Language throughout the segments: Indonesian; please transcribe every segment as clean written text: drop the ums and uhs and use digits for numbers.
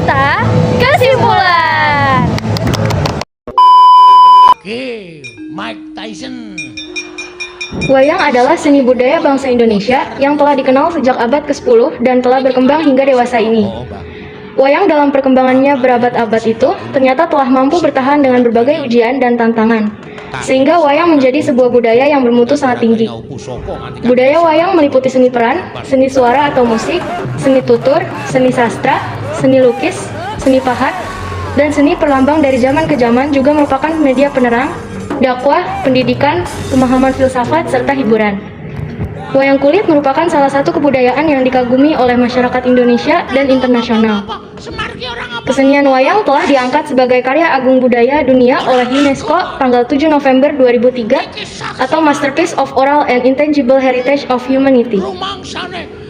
serta kesimpulan. Oke, Mike Tyson. Wayang adalah seni budaya bangsa Indonesia yang telah dikenal sejak abad ke-10 dan telah berkembang hingga dewasa ini. Wayang dalam perkembangannya berabad-abad itu ternyata telah mampu bertahan dengan berbagai ujian dan tantangan, sehingga wayang menjadi sebuah budaya yang bermutu sangat tinggi. Budaya wayang meliputi seni peran, seni suara atau musik, seni tutur, seni sastra, seni lukis, seni pahat, dan seni perlambang dari zaman ke zaman juga merupakan media penerang, dakwah, pendidikan, pemahaman filsafat, serta hiburan. Wayang kulit merupakan salah satu kebudayaan yang dikagumi oleh masyarakat Indonesia dan internasional. Kesenian wayang telah diangkat sebagai karya agung budaya dunia oleh UNESCO tanggal 7 November 2003 atau Masterpiece of Oral and Intangible Heritage of Humanity.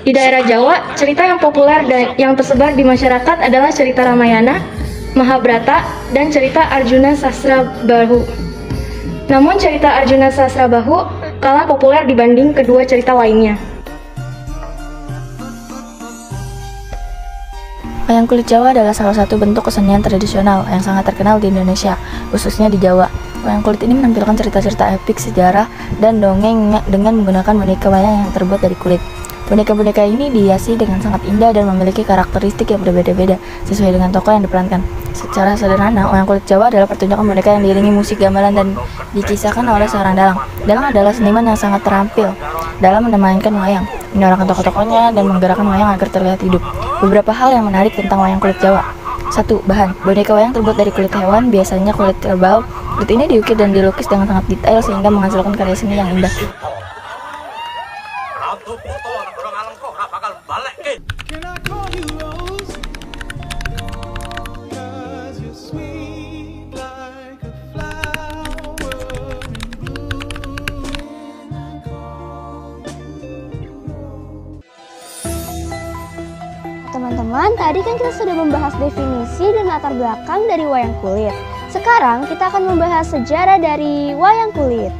Di daerah Jawa, cerita yang populer dan yang tersebar di masyarakat adalah cerita Ramayana, Mahabharata, dan cerita Arjuna Sasrabahu. Namun cerita Arjuna Sasrabahu kalah populer dibanding kedua cerita lainnya. Wayang kulit Jawa adalah salah satu bentuk kesenian tradisional yang sangat terkenal di Indonesia, khususnya di Jawa. Wayang kulit ini menampilkan cerita-cerita epik, sejarah, dan dongeng dengan menggunakan boneka wayang yang terbuat dari kulit. Boneka-boneka ini dihiasi dengan sangat indah dan memiliki karakteristik yang berbeda-beda sesuai dengan tokoh yang diperankan. Secara sederhana, wayang kulit Jawa adalah pertunjukan boneka yang diiringi musik gamelan dan dikisahkan oleh seorang dalang. Dalang adalah seniman yang sangat terampil dalam memainkan wayang, menyuarakan tokoh-tokohnya dan menggerakkan wayang agar terlihat hidup. Beberapa hal yang menarik tentang wayang kulit Jawa. 1. Bahan. Boneka wayang terbuat dari kulit hewan, biasanya kulit kerbau. Kulit ini diukir dan dilukis dengan sangat detail sehingga menghasilkan karya seni yang indah. Teman-teman, tadi kan kita sudah membahas definisi dan latar belakang dari wayang kulit. Sekarang kita akan membahas sejarah dari wayang kulit.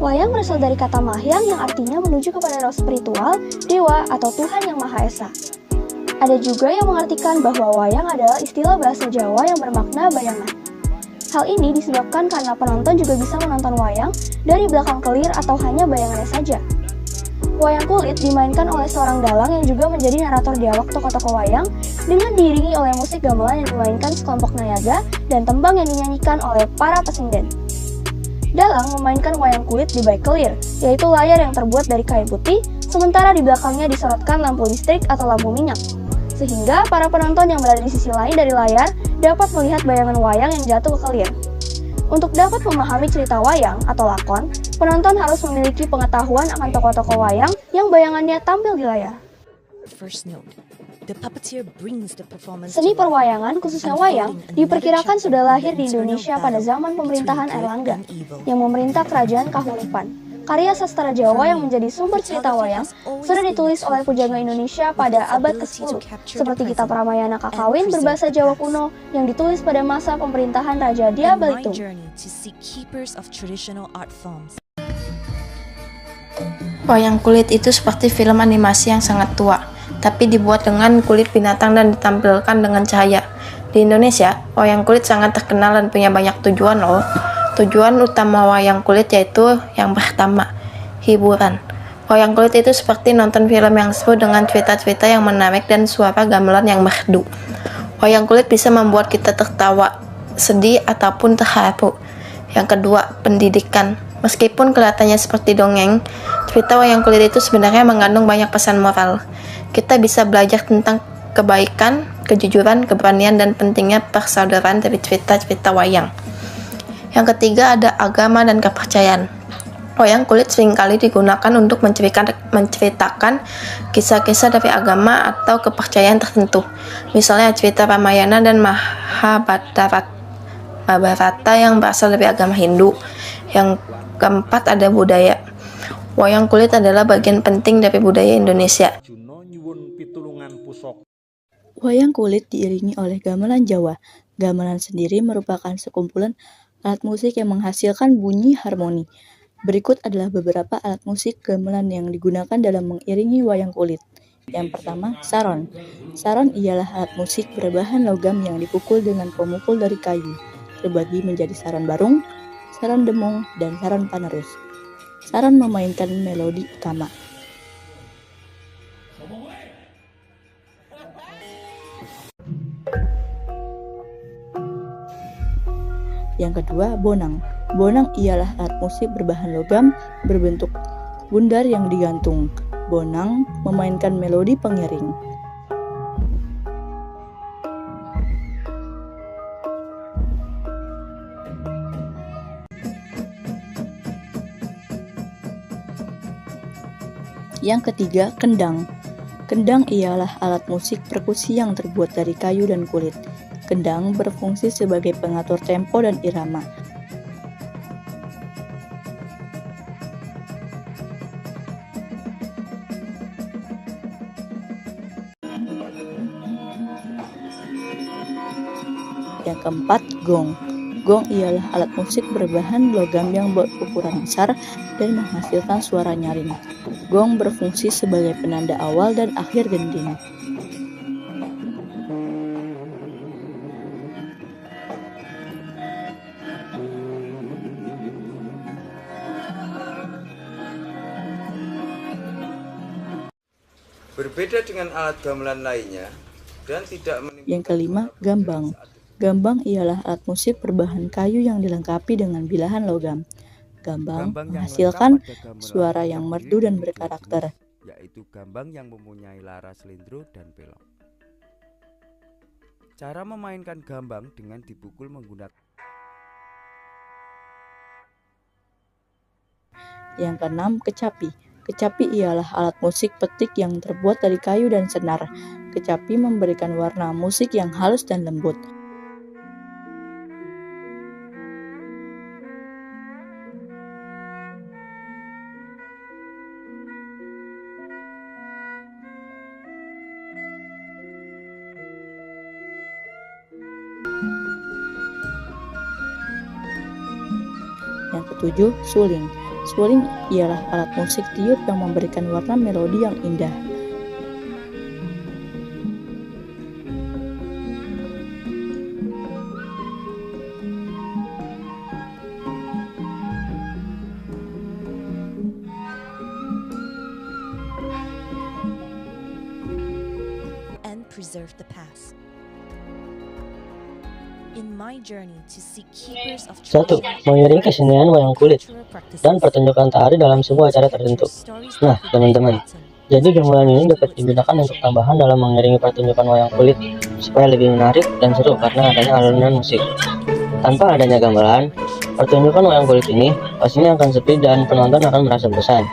Wayang berasal dari kata mahyang yang artinya menuju kepada roh spiritual, dewa, atau Tuhan Yang Maha Esa. Ada juga yang mengartikan bahwa wayang adalah istilah bahasa Jawa yang bermakna bayangan. Hal ini disebabkan karena penonton juga bisa menonton wayang dari belakang kelir atau hanya bayangannya saja. Wayang kulit dimainkan oleh seorang dalang yang juga menjadi narator dialog tokoh-tokoh wayang dengan diiringi oleh musik gamelan yang dimainkan sekelompok nayaga dan tembang yang dinyanyikan oleh para pesinden. Dalang memainkan wayang kulit di baik kelir, yaitu layar yang terbuat dari kayu putih, sementara di belakangnya disorotkan lampu listrik atau lampu minyak, sehingga para penonton yang berada di sisi lain dari layar dapat melihat bayangan wayang yang jatuh ke kelir. Untuk dapat memahami cerita wayang atau lakon, penonton harus memiliki pengetahuan akan tokoh-tokoh wayang yang bayangannya tampil di layar. Seni perwayangan, khususnya wayang, diperkirakan sudah lahir di Indonesia pada zaman pemerintahan Airlangga, yang memerintah kerajaan Kahuripan. Karya sastra Jawa yang menjadi sumber cerita wayang sudah ditulis oleh pujangga Indonesia pada abad ke-10, seperti kitab Ramayana Kakawin berbahasa Jawa kuno yang ditulis pada masa pemerintahan Raja Dia Balitung. Wayang kulit itu seperti film animasi yang sangat tua, tapi dibuat dengan kulit binatang dan ditampilkan dengan cahaya. Di Indonesia, wayang kulit sangat terkenal dan punya banyak tujuan loh. Tujuan utama wayang kulit yaitu yang pertama, hiburan. Wayang kulit itu seperti nonton film yang seru dengan cerita-cerita yang menarik dan suara gamelan yang merdu. Wayang kulit bisa membuat kita tertawa, sedih, ataupun terharu. Yang kedua, pendidikan. Meskipun kelihatannya seperti dongeng, cerita wayang kulit itu sebenarnya mengandung banyak pesan moral. Kita bisa belajar tentang kebaikan, kejujuran, keberanian, dan pentingnya persaudaraan dari cerita-cerita wayang. Yang ketiga ada agama dan kepercayaan. Wayang kulit seringkali digunakan untuk menceritakan kisah-kisah dari agama atau kepercayaan tertentu. Misalnya cerita Ramayana dan Mahabharata yang berasal dari agama Hindu. Yang keempat ada budaya. Wayang kulit adalah bagian penting dari budaya Indonesia. Wayang kulit diiringi oleh gamelan Jawa. Gamelan sendiri merupakan sekumpulan alat musik yang menghasilkan bunyi harmoni. Berikut adalah beberapa alat musik gamelan yang digunakan dalam mengiringi wayang kulit, Yang pertama, saron. Saron ialah alat musik berbahan logam yang dipukul dengan pemukul dari kayu, terbagi menjadi saron barung, saron demung, dan saron panerus. Saron memainkan melodi utama. Yang kedua, bonang. Bonang ialah alat musik berbahan logam berbentuk bundar yang digantung. Bonang memainkan melodi pengiring. Yang ketiga, kendang. Kendang ialah alat musik perkusi yang terbuat dari kayu dan kulit. Kendang berfungsi sebagai pengatur tempo dan irama. Yang keempat, gong. Gong ialah alat musik berbahan logam yang berukuran besar dan menghasilkan suara nyaring. Gong berfungsi sebagai penanda awal dan akhir gending. Berbeda dengan alat gamelan lainnya dan tidak menimbulkan. Yang kelima, gambang. Gambang ialah alat musik berbahan kayu yang dilengkapi dengan bilahan logam. Gambang menghasilkan suara yang merdu dan berkarakter, yaitu gambang yang mempunyai laras selindro dan pelok. Cara memainkan gambang dengan dipukul menggunakan. Yang keenam, kecapi. Kecapi ialah alat musik petik yang terbuat dari kayu dan senar. Kecapi memberikan warna musik yang halus dan lembut. Yang ketujuh, suling. Suling ialah alat musik tiup yang memberikan warna melodi yang indah. And preserve the past. In my journey to seek keepers of 1. Mengiringi kesenian wayang kulit dan pertunjukan tari dalam sebuah acara tertentu. Nah, teman-teman, jadi gamelan ini dapat digunakan untuk tambahan dalam mengiringi pertunjukan wayang kulit supaya lebih menarik dan seru karena adanya alunan musik. Tanpa adanya gamelan, pertunjukan wayang kulit ini pastinya akan sepi dan penonton akan merasa bosan.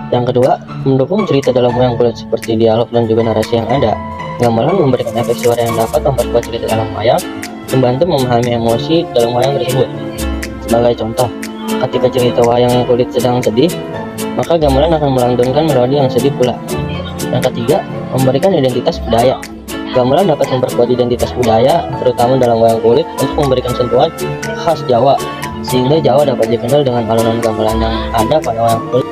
Yang kedua, mendukung cerita dalam wayang kulit seperti dialog dan juga narasi yang ada. Gamelan memberikan efek suara yang dapat memperkuat cerita dalam wayang, membantu memahami emosi dalam wayang tersebut. Sebagai contoh, ketika cerita wayang kulit sedang sedih, maka gamelan akan melantunkan melodi yang sedih pula. Yang ketiga, memberikan identitas budaya. Gamelan dapat memperkuat identitas budaya, terutama dalam wayang kulit, untuk memberikan sentuhan khas Jawa, sehingga Jawa dapat dikenal dengan alunan gamelan yang ada pada wayang kulit.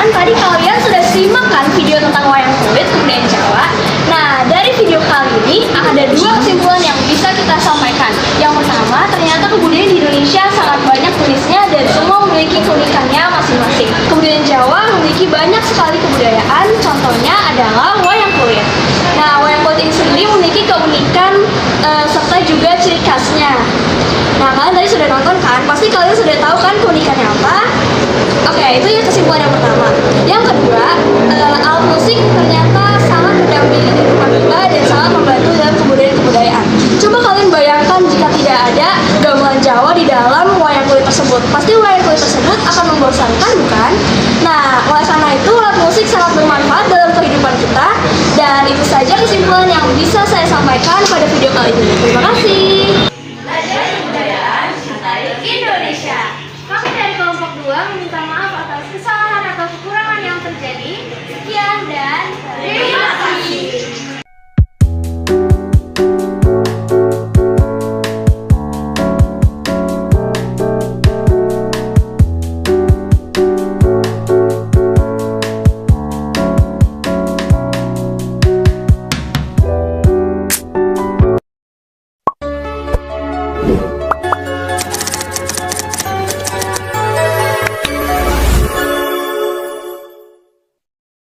Tadi kalian sudah simak kan video tentang wayang kulit kebudayaan Jawa. Nah, dari video kali ini ada dua kesimpulan yang bisa kita sampaikan. Yang pertama, ternyata kebudayaan di Indonesia sangat banyak jenisnya dan semua memiliki keunikannya masing-masing. Kebudayaan Jawa memiliki banyak sekali kebudayaan, contohnya adalah wayang kulit. Nah, wayang kulit ini sendiri memiliki keunikan serta juga ciri khasnya. Nah, kalian tadi sudah nonton kan? Pasti kalian sudah tahu kan keunikannya apa? Oke, itu ya kesimpulan yang pertama. Yang kedua, alat musik ternyata sangat mendampingi kehidupan kita dan sangat membantu dalam kebudayaan. Coba kalian bayangkan jika tidak ada gamelan Jawa di dalam wayang kulit tersebut. Pasti wayang kulit tersebut akan membosankan, bukan? Nah, oleh karena itu alat musik sangat bermanfaat dalam kehidupan kita. Dan itu saja kesimpulan yang bisa saya sampaikan pada video kali ini. Terima kasih.